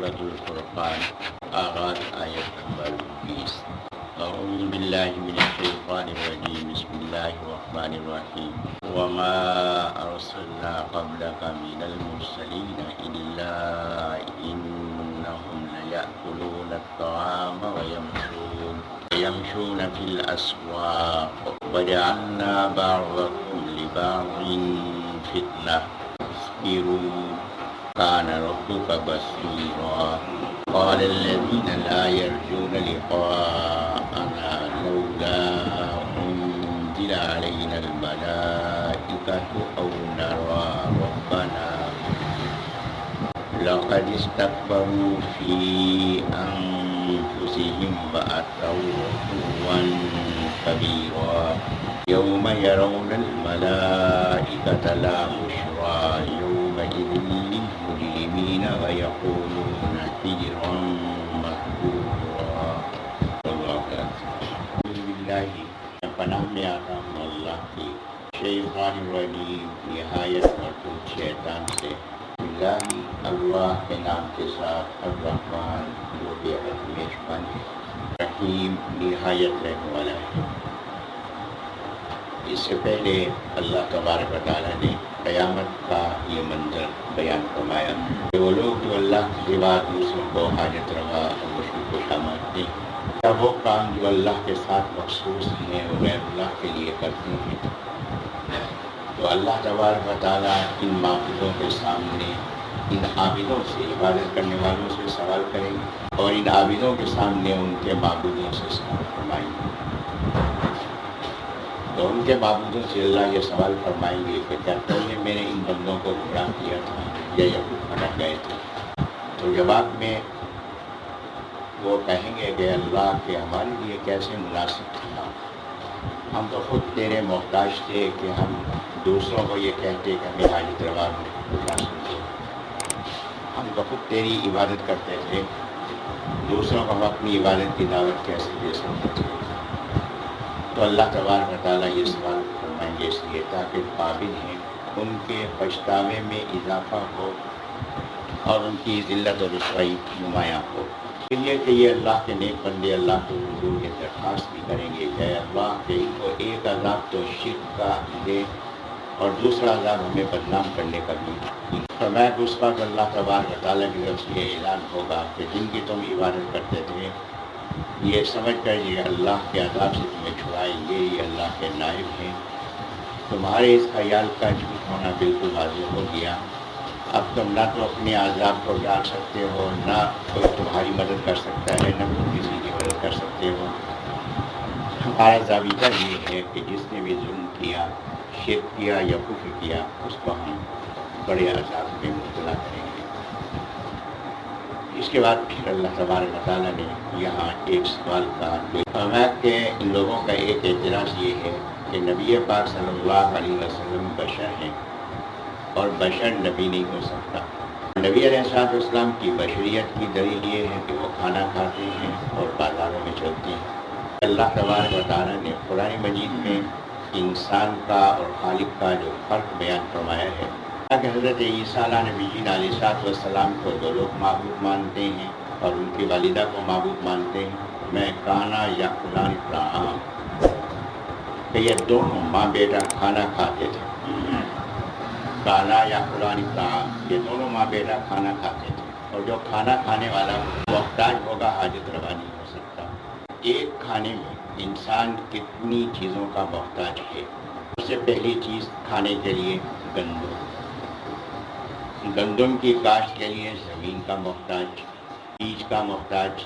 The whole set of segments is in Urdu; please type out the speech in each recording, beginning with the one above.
سورة الفرقان آغاز آیت نمبر 20 اعوذ باللہ من الشیطان الرجیم بسم اللہ الرحمن الرحیم وما ارسلنا قبلك من المرسلین الا انهم لیأکلون الطعام ويمشون في الاسواق وجعلنا بعضكم لبعض فتنة اصبروا كان ربك بصيرا قال الذين لا يرجون لقاءنا لولا أنزل علينا الملائكة أو نرى ربنا لقد استكبروا في أنفسهم وأتوا عتوا كبيرا يوم يرون الملائكة لا بشرى يومئذ للمجرمين ويقولون حجرا محجورا أعوذ بالله پناہ میں آتا ہوں اللہ کی شیطان الرجیم نہایت مرتوب شیطان سے اللہ کے نام کے ساتھ الرحمن جو بے حد مہربان ہے رحیم نہایت رحم والا ہے۔ اس سے پہلے اللہ تبارک و تعالیٰ نے قیامت کا یہ منظر بیان فرمایا کہ وہ لوگ جو اللہ کے بعد دوسروں کو حاجت روا اور مشکل کشا مانتے ہیں یا وہ کام جو اللہ کے ساتھ مخصوص ہیں وہ غیر اللہ کے لیے کرتے ہیں، تو اللہ تبارک و تعالیٰ ان معبودوں کے سامنے ان عابدوں سے عبادت کرنے والوں سے سوال کریں گے اور ان عابدوں کے سامنے ان کے معبودوں سے سوال فرمائیں گے۔ تو ان کے معبودوں سے اللہ یہ سوال فرمائیں گے کہ کیا تم نے میرے ان بندوں کو گمراہ کیا تھا یا یہ بھٹک گئے تھے؟ تو جواب میں وہ کہیں گے کہ اللہ کے ہمارے لیے کیسے مناسب تھا، ہم تو خود تیرے محتاج تھے کہ ہم دوسروں کو یہ کہتے کہ ہمیں حاجت روا اٹھا سکتے، ہم تو خود تیری عبادت کرتے تھے، دوسروں کو ہم اپنی عبادت کی دعوت کیسے دے سکتے تھے؟ تو اللہ تبارک و تعالیٰ یہ سوال فرمائیں گے اس لیے تاکہ قابل ہیں ان کے پچھتاوے میں اضافہ ہو اور ان کی ذلت و رسوائی نمایاں ہو، اس لیے کہ یہ اللہ کے نیک بندے اللہ کے حضور یہ درخواست بھی کریں گے کہ اے اللہ کہ ان کو ایک عذاب تو شرک کا دے اور دوسرا عذاب ہمیں بدنام کرنے کا بھی۔ فرمایا کہ اس وقت اللہ تبارک و تعالیٰ کی طرف سے یہ اعلان ہوگا کہ جن کی تم عبادت کرتے تھے یہ سمجھ کر یہ اللہ کے عذاب سے تمہیں چھڑائیں گے، یہ اللہ کے نائب ہیں، تمہارے اس خیال کا جھوٹ ہونا بالکل واضح ہو گیا۔ اب تم نہ تو اپنے عذاب کو ڈال سکتے ہو، نہ کوئی تمہاری مدد کر سکتا ہے، نہ تم کسی کی مدد کر سکتے ہو۔ ہمارا ضابطہ یہ ہے کہ جس نے بھی ظلم کیا، شرک کیا یا کفر کیا، اس کو ہم بڑے عذاب میں مبتلا کریں گے۔ اس کے بعد پھر اللہ تبارک و تعالیٰ نے یہاں ایک سوال کا فرمایا کہ ان لوگوں کا ایک اعتراض یہ ہے کہ نبی پاک صلی اللہ علیہ وسلم بشر ہیں اور بشر نبی نہیں ہو سکتا۔ نبی علیہ السلام کی بشریت کی دلیل یہ ہے کہ وہ کھانا کھاتے ہیں اور بازاروں میں چلتے ہیں۔ اللہ تبارک و تعالیٰ نے قرآن مجید میں انسان کا اور خالق کا جو فرق بیان فرمایا ہے کہ حضرت عیسیٰ علیہ نبی علیہ السلام کو دو لوگ معبود مانتے ہیں اور ان کی والدہ کو معبود مانتے ہیں، میں کانا یا قرآن طعام کہ یہ دونوں ماں بیٹا کھانا کھاتے تھے، کانا یا قرآن طعام یہ دونوں ماں بیٹا کھانا کھاتے تھے، اور جو کھانا کھانے والا محتاج ہوگا حاجت روا نہیں ہو سکتا۔ ایک کھانے میں انسان کتنی چیزوں کا محتاج ہے؟ سب سے پہلی چیز کھانے کے لیے گندم کی کاشت کے لیے زمین کا محتاج، بیج کا محتاج،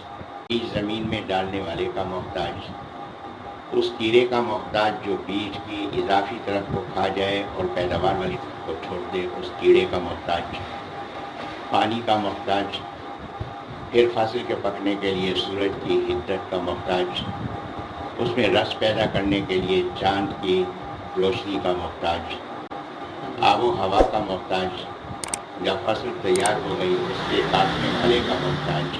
بیج زمین میں ڈالنے والے کا محتاج، اس کیڑے کا محتاج جو بیج کی اضافی طرف کو کھا جائے اور پیداوار والی طرف کو چھوڑ دے، اس کیڑے کا محتاج، پانی کا محتاج، پھر فصل کے پکنے کے لیے سورج کی حدت کا محتاج، اس میں رس پیدا کرنے کے لیے چاند کی روشنی کا محتاج، آب و ہوا کا محتاج، جب فصل تیار ہو گئی اس کے کاٹنے والے کا محتاج،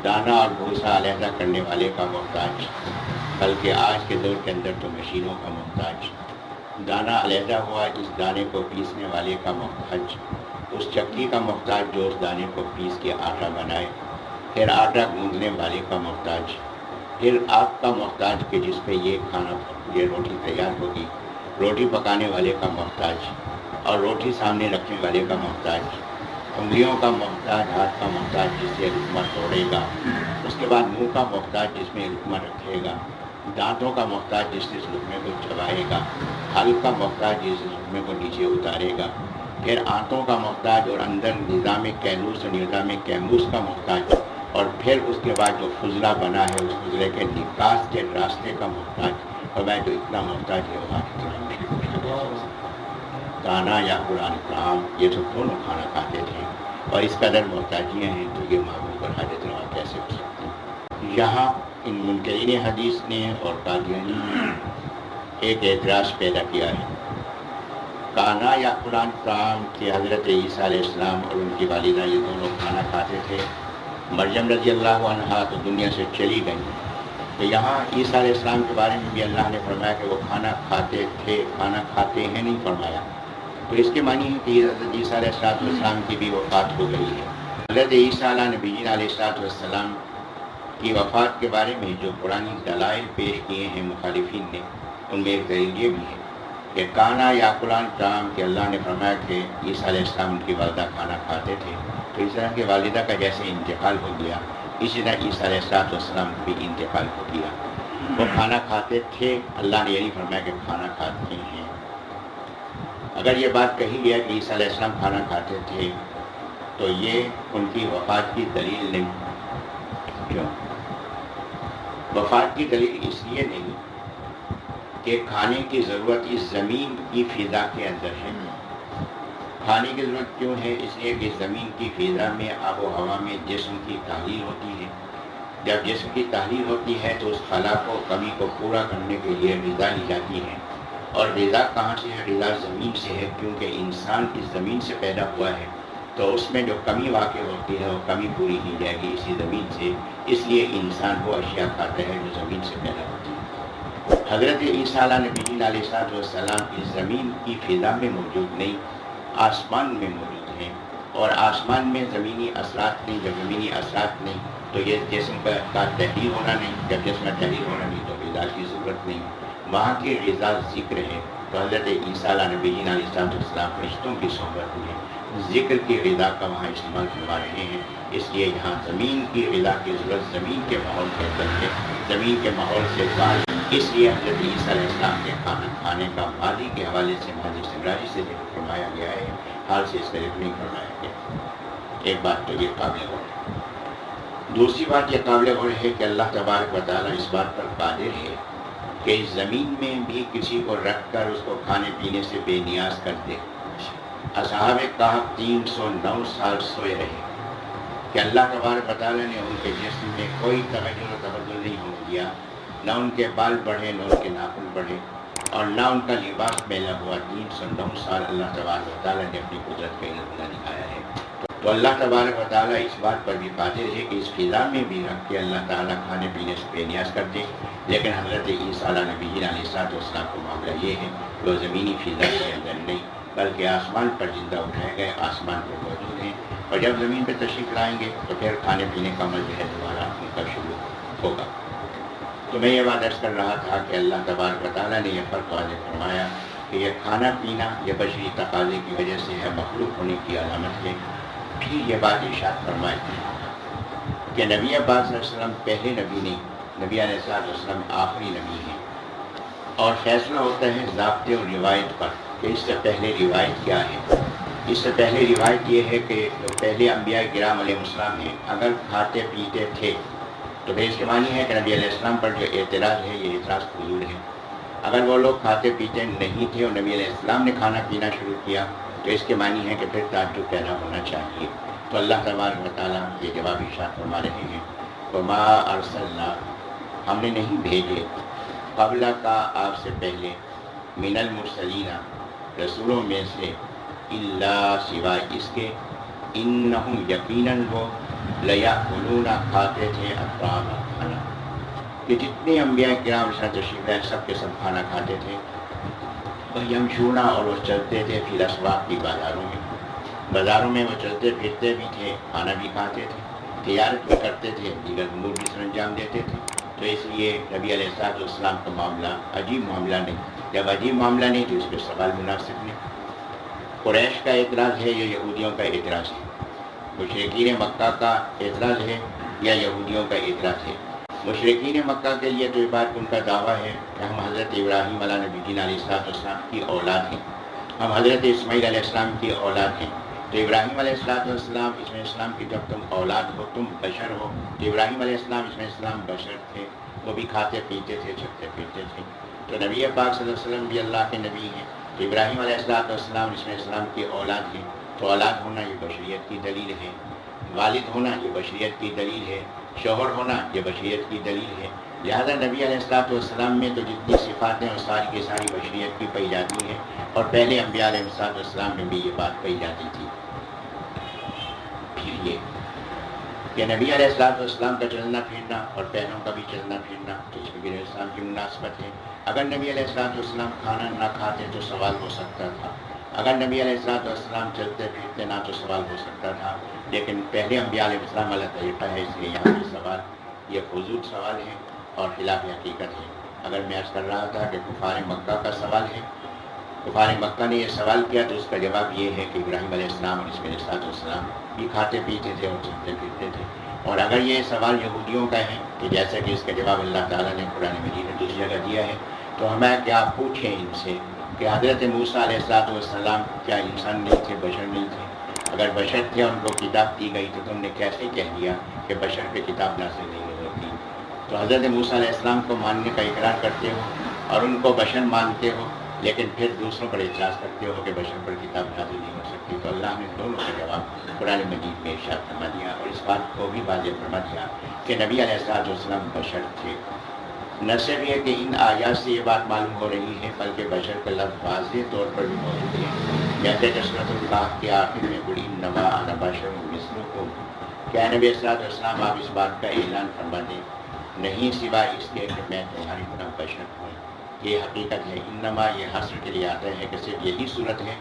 دانہ اور بھوسا علیحدہ کرنے والے کا محتاج، بلکہ آج کے دور کے اندر تو مشینوں کا محتاج، دانہ علیحدہ ہوا اس دانے کو پیسنے والے کا محتاج، اس چکی کا محتاج جو اس دانے کو پیس کے آٹا بنائے، پھر آٹا گوندنے والے کا محتاج، پھر آگ کا محتاج کہ جس پہ یہ روٹی تیار ہوگی، روٹی پکانے والے کا محتاج، اور روٹی سامنے رکھنے والے کا محتاج، انگلیوں کا محتاج، ہاتھ کا محتاج جس سے لقمہ توڑے گا، اس کے بعد منہ کا محتاج جس میں لقمہ رکھے گا، دانتوں کا محتاج جس سے اس لقمے کو چبائے گا، حلق کا محتاج جس سے لقمے کو نیچے اتارے گا، پھر آنتوں کا محتاج اور اندر نظام کیلوس اور نظام کیموس کا محتاج، اور پھر اس کے بعد جو فضلہ بنا ہے اس فضلے کے نکاس کے راستے کا محتاج، اور میں جو اتنا محتاج ہے وہ کانا یا قرآن کرام، یہ تو دونوں کھانا کھاتے تھے اور اس قدر محتاجیاں ہیں تو یہ معبود پر حاجت روا کیسے ہو سکتی ہے؟ یہاں ان منکرین حدیث نے اور قادیانی نے ایک اعتراض پیدا کیا ہے۔ کانا یا قرآن کرام کہ حضرت عیسیٰ علیہ السلام اور ان کی والدہ یہ دونوں کھانا کھاتے تھے، مریم رضی اللہ عنہا تو دنیا سے چلی گئی، تو یہاں عیسیٰ علیہ السلام کے بارے میں بھی اللہ نے فرمایا کہ وہ کھانا کھاتے تھے، کھانا کھاتے ہیں نہیں فرمایا، تو اس کے معنی ہے کہ حضرت عیسیٰ علیہ السلام کی بھی وفات ہو گئی ہے۔ حضرت عیسیٰ علیہ السلام کی وفات کے بارے میں جو پرانی دلائل پیش کیے ہیں مخالفین نے، ان میں ایک دلیل یہ بھی ہے کہ کانا یا قرآن کرام کہ اللہ نے فرمایا کہ عیسیٰ علیہ السلام کی والدہ کھانا کھاتے تھے، تو اس طرح کی والدہ کا جیسے انتقال ہو گیا اسی طرح عیسیٰ علیہ السلام کا بھی انتقال ہو گیا۔ وہ کھانا کھاتے تھے، اللہ نے یہی فرمایا کہ کھانا کھاتے ہیں۔ اگر یہ بات کہی گیا کہ عیسیٰ علیہ السلام کھانا کھاتے تھے تو یہ ان کی وفات کی دلیل نہیں۔ کیوں؟ وفات کی دلیل اس لیے نہیں کہ کھانے کی ضرورت اس زمین کی فضا کے اندر ہے۔ کھانے کی ضرورت کیوں ہے؟ اس لیے کہ زمین کی فضا میں آب و ہوا میں جسم کی تحلیل ہوتی ہے، جب جسم کی تحلیل ہوتی ہے تو اس خلا کو کمی کو پورا کرنے کے لیے غذا لی جاتی ہے، اور غذا کہاں سے ہے؟ غذا زمین سے ہے، کیونکہ انسان اس زمین سے پیدا ہوا ہے، تو اس میں جو کمی واقع ہوتی ہے وہ کمی پوری کی جائے گی اسی زمین سے، اس لیے انسان وہ اشیاء کھاتا ہے جو زمین سے پیدا ہوتی ہے۔ حضرت عیسیٰ علیہ السلام اس زمین کی فضا میں موجود نہیں، آسمان میں موجود ہیں، اور آسمان میں زمینی اثرات نہیں، جب زمینی اثرات نہیں تو یہ جسم کا تحریر ہونا نہیں، جب جسم کا تحریر ہونا نہیں تو غذا کی ضرورت نہیں، وہاں کی غذا ذکر ہے۔ تو حضرت عیسیٰ علیہ السلام فرشتوں کی صحبت میں ذکر کی غذا کا وہاں استعمال کروا رہے ہیں، اس لیے یہاں زمین کی غذا کی ضرورت زمین کے ماحول کے اندر ہے، زمین کے ماحول سے بعد، اس لیے حضرت عیسیٰ علیہ السلام کے کھانا کھانے کا ماضی کے حوالے سے ماضی استمراری سے ذکر فرمایا گیا ہے، حال سے اس کا ذکر نہیں فرمایا گیا۔ ایک بات تو یہ قابل غور ہے۔ دوسری بات یہ قابل غور ہے کہ اللہ تبارک و تعالیٰ اس بات پر قادر ہے کہ اس زمین میں بھی کسی کو رکھ کر اس کو کھانے پینے سے بے نیاز کر دے۔ اصحاب کہف 309 سال سوئے رہے کہ اللہ تبارک و تعالیٰ نے ان کے جسم میں کوئی تغیر و تبدل نہیں ہونے دیا، نہ ان کے بال بڑھے نہ ان کے ناخن بڑھے اور نہ ان کا لباس میلا ہوا۔ 309 سال اللہ تبارک و تعالیٰ نے اپنی قدرت کا نمونہ دکھایا ہے۔ تو اللہ تبارک و تعالیٰ اس بات پر بھی قادر ہے کہ اس فضا میں بھی رکھ کے اللہ تعالیٰ کھانے پینے سے بے نیاز کر دے، لیکن حضرت عیسیٰ علیہ السلام کو معاملہ یہ ہے کہ وہ زمینی فضا کے اندر نہیں بلکہ آسمان پر زندہ اٹھائے گئے، آسمان پر موجود ہیں، اور جب زمین پہ تشریف لائیں گے تو پھر کھانے پینے کا عمل جو ہے دوبارہ ان کا شروع ہوگا۔ تو میں یہ بات عرض کر رہا تھا کہ اللہ تبارک و تعالیٰ نے یہ فرق واضح فرمایا کہ یہ کھانا پینا یہ بشری تقاضے کی وجہ سے ہے، مخلوق ہونے کی علامت ہے۔ پھر یہ بات ارشاد فرمائی کہ نبی پاک صلی اللہ علیہ وسلم پہلے نبی نہیں، نبی علیہ السلام آخری نبی ہیں، اور فیصلہ ہوتا ہے ضابطے اور روایت پر کہ اس سے پہلے روایت کیا ہے۔ اس سے پہلے روایت یہ ہے کہ پہلے انبیاء کرام علیہ السلام ہیں اگر کھاتے پیتے تھے تو پھر اس کے معنی ہے کہ نبی علیہ السلام پر جو اعتراض ہے یہ اعتراض فضول ہے۔ اگر وہ لوگ کھاتے پیتے نہیں تھے اور نبی علیہ السلام نے کھانا پینا شروع کیا تو اس کے معنی ہے کہ پھر تعجب پیدا ہونا چاہیے۔ تو اللہ تبارک و تعالیٰ یہ جواب ارشاد فرما رہے ہیں، وما ارسلنا ہم نے نہیں بھیجے قبل کا آپ سے پہلے من المرسلین رسولوں میں سے الا سوائے اس کے انہم یقیناً وہ لیأکلون کھاتے تھے الطعام کھانا، کہ جتنے انبیاء کرام تشریف لائے سب کے سب کھانا کھاتے تھے، یمشون اور وہ چلتے تھے فی الاسواق کی بازاروں میں، بازاروں میں وہ چلتے پھرتے بھی تھے، کھانا بھی کھاتے تھے، تجارت بھی کرتے تھے، دیگر امور بھی سر انجام دیتے تھے۔ تو اس لیے نبی علیہ السلام کا معاملہ عجیب معاملہ نہیں۔ جب عجیب معاملہ نہیں تو اس پہ سوال مناسب نہیں۔ قریش کا اعتراض ہے یا یہودیوں کا اعتراض ہے؟ مشرکین مکہ کا اعتراض ہے یا یہودیوں کا اعتراض ہے؟ مشرکین مکہ کے لیے تو یہ بات ان کا دعویٰ ہے کہ ہم حضرت ابراہیم علیہ نبی علیہ السلام کی اولاد ہیں، ہم حضرت اسماعیل علیہ السلام کی اولاد ہیں۔ تو ابراہیم علیہ السلام اسماعیل علیہ السلام کی جب تم اولاد ہو، تم بشر ہو، تو ابراہیم علیہ السلام اسماعیل علیہ السلام بشر تھے، وہ بھی کھاتے پیتے تھے، چلتے پھرتے تھے۔ تو نبی پاک صلی اللہ علیہ وسلم بھی اللہ کے نبی ہیں، تو ابراہیم علیہ السلام اسماعیل علیہ السلام کی اولاد ہیں، تو اولاد ہونا یہ بشریت کی دلیل ہے، والد ہونا یہ بشریت کی دلیل ہے، شوہر ہونا یہ بشریت کی دلیل ہے۔ لہذا نبی علیہ السلام میں تو جتنی صفات ہیں وہ ساری کی ساری بشریت کی پائی جاتی ہیں، اور پہلے انبیاء علیہ السلام میں بھی یہ بات پائی جاتی تھی۔ پھر یہ کہ نبی علیہ السلام کا چلنا پھرنا اور پہلوں کا بھی چلنا پھرنا، تو اس میں بھی اسلام کی مناسبت ہے۔ اگر نبی علیہ السلام کھانا نہ کھاتے تو سوال ہو سکتا تھا، اگر نبی علیہ السلام چلتے پھرتے نہ تو سوال ہو سکتا تھا، لیکن پہلے انبیاء علیہ السلام والا طریقہ ہے، اس لیے یہاں یہ سوال یہ فضول سوال ہے اور خلاف حقیقت ہے۔ اگر میں عرض کر رہا تھا کہ کفار مکہ کا سوال ہے، کفار مکہ نے یہ سوال کیا تو اس کا جواب یہ ہے کہ ابراہیم علیہ السلام اور اسماعیل علیہ السلام بھی کھاتے پیتے تھے اور چلتے پھرتے تھے۔ اور اگر یہ سوال یہودیوں کا ہے کہ جیسا کہ اس کا جواب اللہ تعالیٰ نے قرآن مجید میں دوسری جگہ دیا ہے، تو ہمیں کیا پوچھیں ان سے کہ حضرت موسیٰ علیہ السلام کیا انسان نہیں تھے، بشر نہیں تھے؟ اگر بشر تھے اور ان کو کتاب دی گئی تو تم نے کیسے کہہ دیا کہ بشر پہ کتاب نازل نہیں ہوتی؟ تو حضرت موسیٰ علیہ السلام کو ماننے کا اقرار کرتے ہو اور ان کو بشر مانتے ہو، لیکن پھر دوسروں پر اعتراض کرتے ہو کہ بشر پر کتاب نازل نہیں ہو سکتی۔ تو اللہ نے دونوں کا جواب قرآن مجید میں ارشاد فرما دیا، اور اس بات کو بھی واضح فرما دیا کہ نبی علیہ السلام بشر تھے۔ نہ صرف یہ کہ ان آیات سے یہ بات معلوم ہو رہی ہے، بلکہ بشر کا لفظ واضح طور پر بھی موجود ہے۔ جیسے کہ سورۃ الکہف کے آخر میں قل انما انا بشر مثلکم، کیا نبی علیہ السلام آپ اس بات کا اعلان فرما دیں، نہیں سوائے اس کے کہ میں تمہاری طرح بشر ہوں۔ یہ حقیقت ہے، انما یہ حصر کے لیے آتا ہے کہ صرف یہی صورت ہے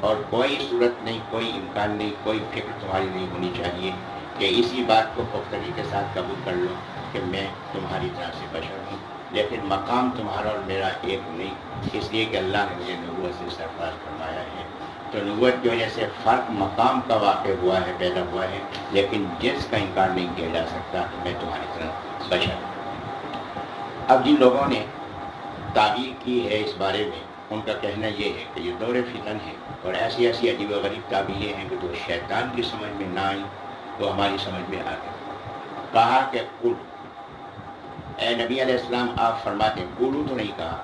اور کوئی صورت نہیں، کوئی امکان نہیں، کوئی فکر تمہاری نہیں ہونی چاہیے کہ اسی بات کو پختگی کے ساتھ قبول کر لو کہ میں تمہاری طرح سے بشر ہوں، لیکن مقام تمہارا اور میرا ایک نہیں، اس لیے کہ اللہ نے مجھے نبوت سے سرفراز فرمایا ہے۔ تو نبوت کی وجہ سے فرق مقام کا واقع ہوا ہے، پیدا ہوا ہے، لیکن جنس کا انکار نہیں کیا جا سکتا کہ میں تمہاری طرح بشر ہوں۔ اب جن لوگوں نے تعبیر کی ہے اس بارے میں، ان کا کہنا یہ ہے کہ یہ دور فتن ہے، اور ایسی ایسی عجیب و غریب تعبیریں ہیں کہ جو شیطان کی سمجھ میں نہ آئیں وہ ہماری سمجھ میں آ گئی۔ کہا کہ قل، اے نبی علیہ السلام آپ فرماتے ہیں، قولو تو نہیں کہا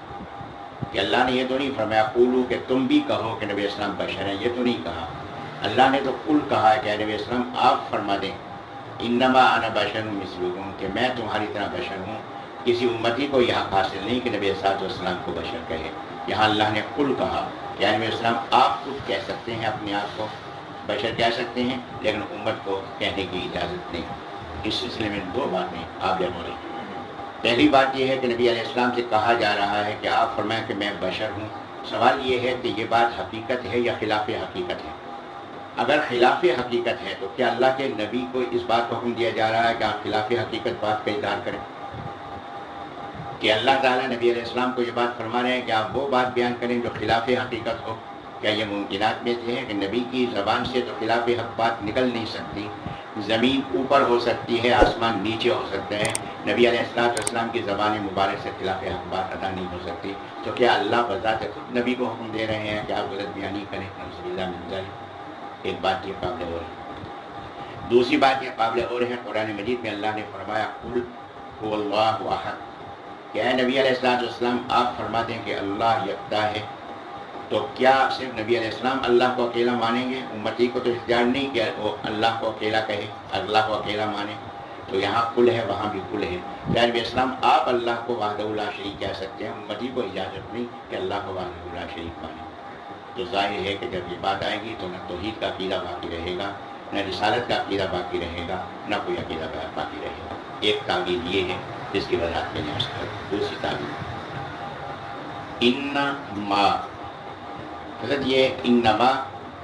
کہ اللہ نے یہ تو نہیں فرمایا قولو کہ تم بھی کہو کہ نبی علیہ السلام بشر ہیں، یہ تو نہیں کہا۔ اللہ نے تو قل کہا ہے کہ اے نبی علیہ السلام آپ فرما دیں انما انا بشر مثلکم، کہ میں تمہاری طرح بشر ہوں۔ کسی امتی کو یہ حق حاصل نہیں کہ نبی صلی اللہ علیہ وسلم کو بشر کہے۔ یہاں اللہ نے قل کہا کہ نبی علیہ السلام آپ خود کہہ سکتے ہیں، اپنے آپ کو بشر کہہ سکتے ہیں، لیکن امت کو کہنے کی اجازت نہیں۔ اس سلسلے میں دو باتیں آپ ہو رہی ہیں۔ پہلی بات یہ ہے کہ نبی علیہ السلام سے کہا جا رہا ہے کہ آپ فرمائیں کہ میں بشر ہوں۔ سوال یہ ہے کہ یہ بات حقیقت ہے یا خلاف حقیقت ہے؟ اگر خلاف حقیقت ہے تو کیا اللہ کے نبی کو اس بات کو حکم دیا جا رہا ہے کہ آپ خلاف حقیقت بات کا اظہار کریں؟ کہ اللہ تعالیٰ نبی علیہ السلام کو یہ بات فرما رہے ہیں کہ آپ وہ بات بیان کریں جو خلاف حقیقت ہو؟ کیا یہ ممکنات میں سے ہے کہ نبی کی زبان سے تو خلاف حق بات نکل نہیں سکتی؟ زمین اوپر ہو سکتی ہے، آسمان نیچے ہو سکتا ہے، نبی علیہ السلام کی زبان مبارک سے خلاف حق بات ادا نہیں ہو سکتی۔ تو کیا اللہ بذات خود نبی کو حکم دے رہے ہیں کہ آپ غلط بیانی کریں؟ نعوذ باللہ من ذالک۔ ایک بات یہ قابل اور ہے۔ دوسری بات یہ قابل اور ہے، قرآن مجید میں اللہ نے فرمایا قل هو اللہ احد، کہ اے نبی علیہ السلام آپ فرما دیں کہ اللہ یکتا ہے۔ تو کیا صرف نبی علیہ السلام اللہ کو اکیلا مانیں گے؟ امتی کو تو اختیار نہیں کہ وہ اللہ کو اکیلا کہے، اللہ کو اکیلا مانے۔ تو یہاں کل ہے، وہاں بھی کل ہے۔ کیا نبی علیہ السلام آپ اللہ کو وحدہ لا شریک کہہ سکتے ہیں؟ امتی کو اجازت نہیں کہ اللہ کو وحدہ لا شریک مانے۔ تو ظاہر ہے کہ جب یہ بات آئے گی تو نہ توحید کا عقیدہ باقی رہے گا، نہ رسالت کا عقیدہ باقی رہے گا، نہ کوئی عقیدہ باقی رہے گا۔ ایک تعبیر یہ ہے جس کی وضاحت میں نے عرض کر۔ دوسری تعبیر انما، حضرت یہ انما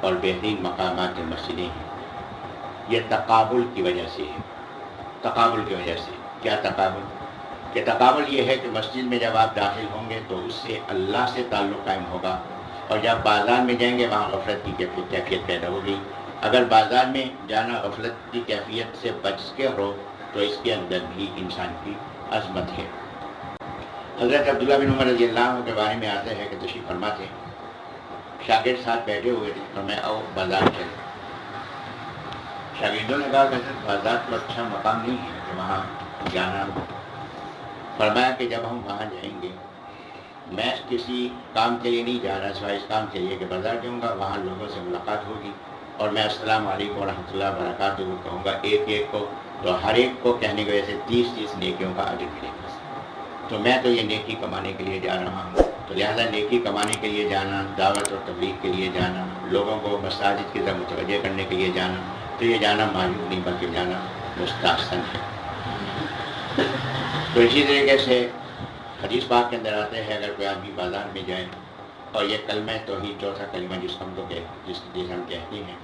اور بہترین مقامات میں مسجدیں ہیں، یہ تقابل کی وجہ سے ہے۔ تقابل کی وجہ سے کیا تقابل؟ کہ تقابل یہ ہے کہ مسجد میں جب آپ داخل ہوں گے تو اس سے اللہ سے تعلق قائم ہوگا، اور جب بازار میں جائیں گے وہاں غفلت کی کیفیت پیدا ہوگی۔ اگر بازار میں جانا غفلت کی کیفیت سے بچ کے ہو تو اس کے اندر بھی انسان کی عظمت ہے۔ حضرت عبداللہ بن عمر رضی اللہ عنہ کے بارے میں آتا ہے کہ تشریف فرما تھے، شاگرد ساتھ بیٹھے ہوئے تھے، اور میں آؤ بازار چلے۔ شاگردوں نے کہا کہ حضرت بازار تو اچھا مقام نہیں ہے کہ وہاں جانا۔ فرمایا کہ جب ہم وہاں جائیں گے، میں کسی کام کے لیے نہیں جا رہا سوائے اس کام کے لیے کہ بازار جاؤں گا، وہاں لوگوں سے ملاقات ہوگی اور میں السلام علیکم ورحمۃ اللہ وبرکاتہ کہوں گا ایک ایک کو، تو ہر ایک کو کہنے کی وجہ سے 30 نیکیوں کا اجر ملے گا۔ تو میں تو یہ نیکی کمانے کے لیے جا رہا ہوں، تو لہذا نیکی کمانے کے لیے جانا، دعوت اور تبلیغ کے لیے جانا، لوگوں کو مساجد کی طرف متوجہ کرنے کے لیے جانا، تو یہ جانا معیوب نہیں بلکہ جانا مستحسن ہے۔ تو اسی طریقے سے حدیث پاک کے اندر آتے ہیں اگر کوئی آدمی بازار میں جائے اور یہ کلمہ توحید چوتھا کلمہ جس ہم کہتے ہیں،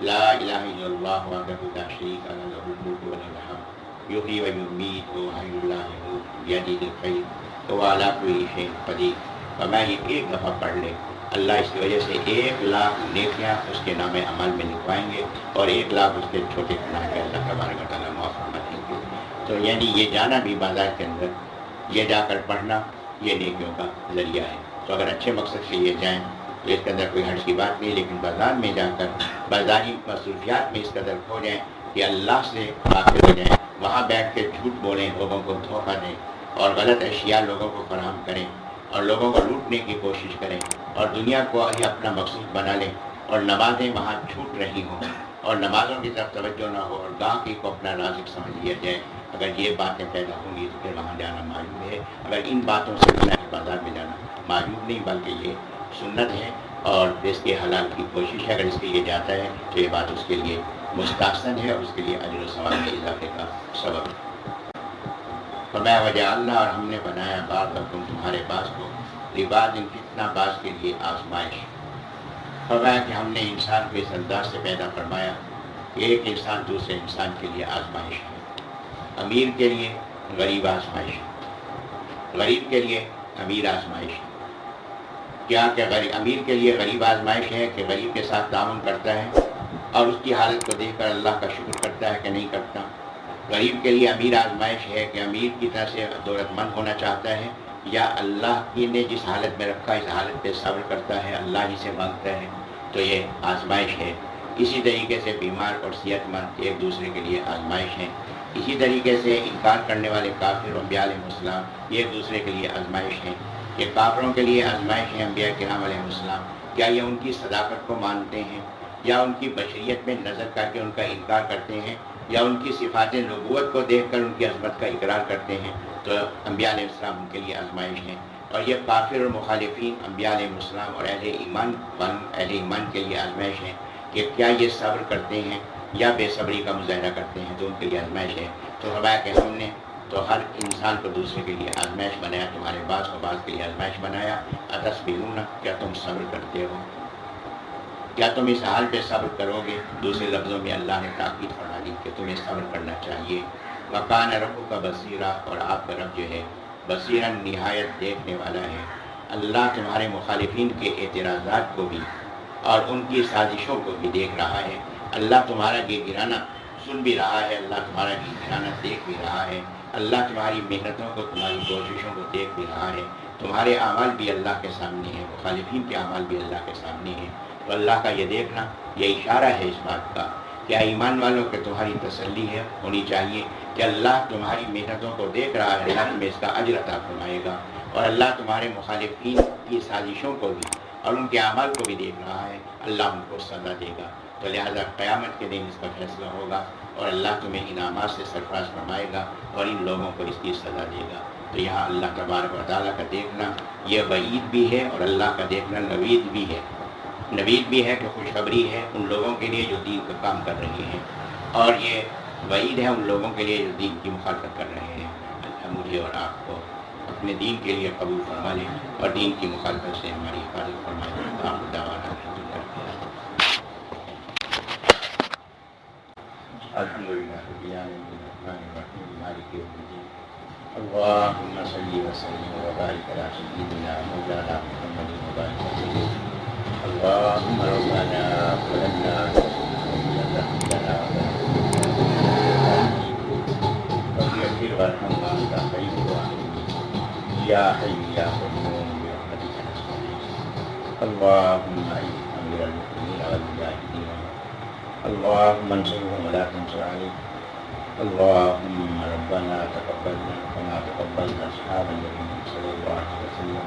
لا الہ الا اللہ وحدہ لا شریک لہ لہ الملک و لہ الحمد یحیی و یمیت وہو حی لا یموت بیدہ الخیر وہو علی کل شیء قدیر، اور میں یہ ایک دفعہ پڑھ لے، اللہ اس کی وجہ سے 1,00,000 نیکیاں اس کے نام عمل میں لکھوائیں گے اور 1,00,000 اس کے چھوٹے گناہ کے اللہ تبارک و تعالیٰ معاف فرما دیں گے۔ تو یعنی یہ جانا بھی بازار کے اندر، یہ جا کر پڑھنا یہ نیکیوں کا ذریعہ ہے۔ تو اگر اچھے مقصد سے یہ جائیں تو اس کے اندر کوئی حرج کی بات نہیں، لیکن بازار میں جا کر بازاری مصروفیات میں اس قدر کھو جائیں کہ اللہ سے غافل ہو جائیں، وہاں بیٹھ کے جھوٹ بولیں، لوگوں کو دھوکہ دیں اور غلط اشیاء لوگوں کو فراہم کریں اور لوگوں کو لوٹنے کی کوشش کریں اور دنیا کو ہی اپنا مقصود بنا لیں، اور نمازیں وہاں چھوٹ رہی ہوں اور نمازوں کی طرف توجہ نہ ہو اور گاہکی کو اپنا رازق سمجھ لیا جائے، اگر یہ باتیں پیدا ہوں گی تو پھر وہاں جانا معیوب ہے۔ اگر ان باتوں سے بنا کے بازار میں جانا معیوب نہیں بلکہ یہ سنت ہے اور اس کے حلال کی کوشش ہے، اگر اس کے لیے جاتا ہے تو یہ بات اس کے لیے مستحسن ہے اور اس کے لیے اجر و ثواب کے اضافے کا سبب ہے۔ فرمایا وجعلنا، اور ہم نے بنایا بعضکم تمہارے بعض کو لبعض فتنہ، بعض کے لیے آزمائش۔ فرمایا کہ ہم نے انسان کو اس انداز سے پیدا فرمایا کہ ایک انسان دوسرے انسان کے لیے آزمائش ہے۔ امیر کے لیے غریب آزمائش ہے، غریب کے لیے امیر آزمائش ہے۔ کیا کہ امیر کے لیے غریب آزمائش ہے کہ غریب کے ساتھ تعاون کرتا ہے اور اس کی حالت کو دیکھ کر اللہ کا شکر کرتا ہے کہ نہیں کرتا۔ غریب کے لیے امیر آزمائش ہے کہ امیر کی طرح سے دولت مند ہونا چاہتا ہے یا اللہ کی نے جس حالت میں رکھا اس حالت پہ صبر کرتا ہے، اللہ ہی سے مانگتا ہے، تو یہ آزمائش ہے۔ اسی طریقے سے بیمار اور صحت مند ایک دوسرے کے لیے آزمائش ہیں۔ اسی طریقے سے انکار کرنے والے کافر انبیاء علیہ السلام یہ ایک دوسرے کے لیے آزمائش ہیں۔ یہ کافروں کے لیے آزمائش ہیں انبیاء کرام علیہ السلام، کیا یہ ان کی صداقت کو مانتے ہیں یا ان کی بشریت میں نظر کر کے ان کا انکار کرتے ہیں یا ان کی صفات نبوت کو دیکھ کر ان کی عظمت کا اقرار کرتے ہیں۔ تو انبیاء علیہ السلام ان کے لیے آزمائش ہیں، اور یہ کافر اور مخالفین انبیاء علیہ السلام اور اہل ایمان کے لیے آزمائش ہیں کہ کیا یہ صبر کرتے ہیں یا بے صبری کا مظاہرہ کرتے ہیں، تو ان کے لیے آزمائش ہے۔ تو فرمایا کہ ہم نے تو ہر انسان کو دوسرے کے لیے آزمائش بنایا، تمہارے بعض کو بعض کے لیے آزمائش بنایا۔ اتصبرون، کیا تم صبر کرتے ہو؟ کیا تم اس حال پہ صبر کرو گے؟ دوسرے لفظوں میں اللہ نے تاکید فرما دی کہ تمہیں صبر کرنا چاہیے۔ وَكَانَ رَبُّكَ بَصِيرًا، اور آپ کا رب جو ہے بصیراً نہایت دیکھنے والا ہے۔ اللہ تمہارے مخالفین کے اعتراضات کو بھی اور ان کی سازشوں کو بھی دیکھ رہا ہے۔ اللہ تمہارا گڑ گڑانا سن بھی رہا ہے، اللہ تمہارا گڑ گڑانا دیکھ بھی رہا ہے، اللہ تمہاری محنتوں کو، تمہاری کوششوں کو دیکھ بھی رہا ہے۔ تمہارے اعمال بھی اللہ کے سامنے ہیں، مخالفین کے اعمال بھی اللہ کے سامنے ہیں۔ تو اللہ کا یہ دیکھنا یہ اشارہ ہے اس بات کا کہ ایمان والوں کے تمہاری تسلی ہے ہونی چاہیے کہ اللہ تمہاری محنتوں کو دیکھ رہا ہے، اللہ تمہیں اس کا اجر عطا فرمائے گا، اور اللہ تمہارے مخالفین کی سازشوں کو بھی اور ان کے اعمال کو بھی دیکھ رہا ہے، اللہ ان کو سزا دے گا۔ تو لہذا قیامت کے دن اس کا فیصلہ ہوگا اور اللہ تمہیں انعامات سے سرفراز فرمائے گا اور ان لوگوں کو اس کی سزا دے گا۔ تو یہاں اللہ تبارک و تعالیٰ کا دیکھنا یہ وعید بھی ہے اور اللہ کا دیکھنا نوید بھی ہے۔ نوید بھی ہے کہ خوشخبری ہے ان لوگوں کے لیے جو دین کا کام کر رہے ہیں، اور یہ وعید ہے ان لوگوں کے لیے جو دین کی مخالفت کر رہے ہیں۔ اللہ مجھے اور آپ کو اپنے دین کے لیے قبول فرما لیں اور دین کی مخالفت سے ہماری حفاظت فرمائے۔ الحمدللہ رب العالمین الرحمن الرحیم مالک یوم الدین اللهم صل وسلم وبارك على سيدنا مولانا محمد وبارك وسلم اللهم ربنا ظلمنا أنفسنا رب اغفر وارحمنا أنت خير الراحمين يا حي يا قيوم برحمتك نستغيث اللهم أعز أمير المؤمنين والمجاهدين اللهم انصرهم ولا تنصر عليهم اللهم ربنا تقبلنا كما تقبلت أصحاب النبي صلى الله عليه وسلم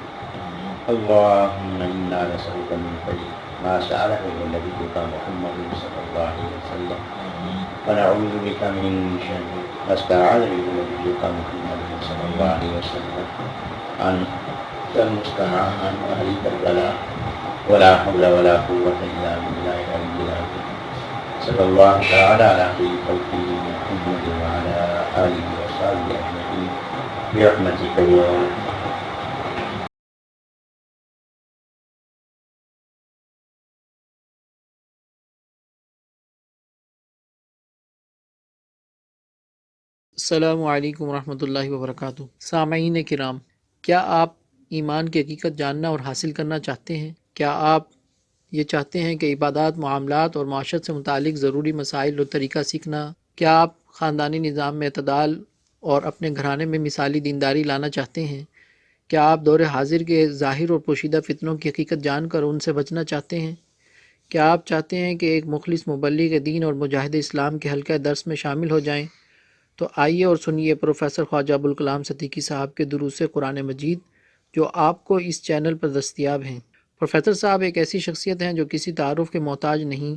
اللهم إنا نسألك من خير ما سأله نبيك محمد صلى الله عليه وسلم ونعوذ بك من شر ما استعاذ به نبيك محمد صلى الله عليه وسلم أنت المستعان وعليك البلاء ولا حول ولا قوة إلا بالله العلي العظيم صلى الله تعالى على خير خلقه محمد وعلى آله وصحبه أجمعين برحمتك يا السلام علیکم ورحمۃ اللہ وبرکاتہ۔ سامعین کرام، کیا آپ ایمان کی حقیقت جاننا اور حاصل کرنا چاہتے ہیں؟ کیا آپ یہ چاہتے ہیں کہ عبادات، معاملات اور معاشرت سے متعلق ضروری مسائل اور طریقہ سیکھنا؟ کیا آپ خاندانی نظام میں اعتدال اور اپنے گھرانے میں مثالی دینداری لانا چاہتے ہیں؟ کیا آپ دور حاضر کے ظاہر اور پوشیدہ فتنوں کی حقیقت جان کر ان سے بچنا چاہتے ہیں؟ کیا آپ چاہتے ہیں کہ ایک مخلص مبلغ دین اور مجاہد اسلام کے حلقہ درس میں شامل ہو جائیں؟ تو آئیے اور سنیے پروفیسر خواجہ ابوالکلام صدیقی صاحب کے دروس قرآن مجید، جو آپ کو اس چینل پر دستیاب ہیں۔ پروفیسر صاحب ایک ایسی شخصیت ہیں جو کسی تعارف کے محتاج نہیں۔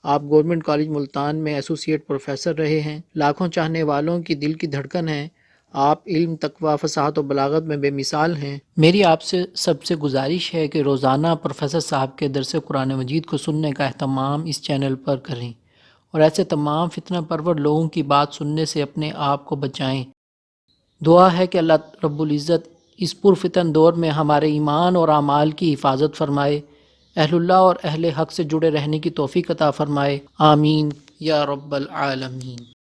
آپ گورنمنٹ کالج ملتان میں ایسوسیٹ پروفیسر رہے ہیں، لاکھوں چاہنے والوں کی دل کی دھڑکن ہیں۔ آپ علم، تقویٰ، فصاحت و بلاغت میں بے مثال ہیں۔ میری آپ سے سب سے گزارش ہے کہ روزانہ پروفیسر صاحب کے درس قرآن مجید کو سننے کا اہتمام اس چینل پر کریں اور ایسے تمام فتنہ پرور لوگوں کی بات سننے سے اپنے آپ کو بچائیں۔ دعا ہے کہ اللہ رب العزت اس پرفتن دور میں ہمارے ایمان اور اعمال کی حفاظت فرمائے، اہل اللہ اور اہل حق سے جڑے رہنے کی توفیق عطا فرمائے، آمین یا رب العالمین۔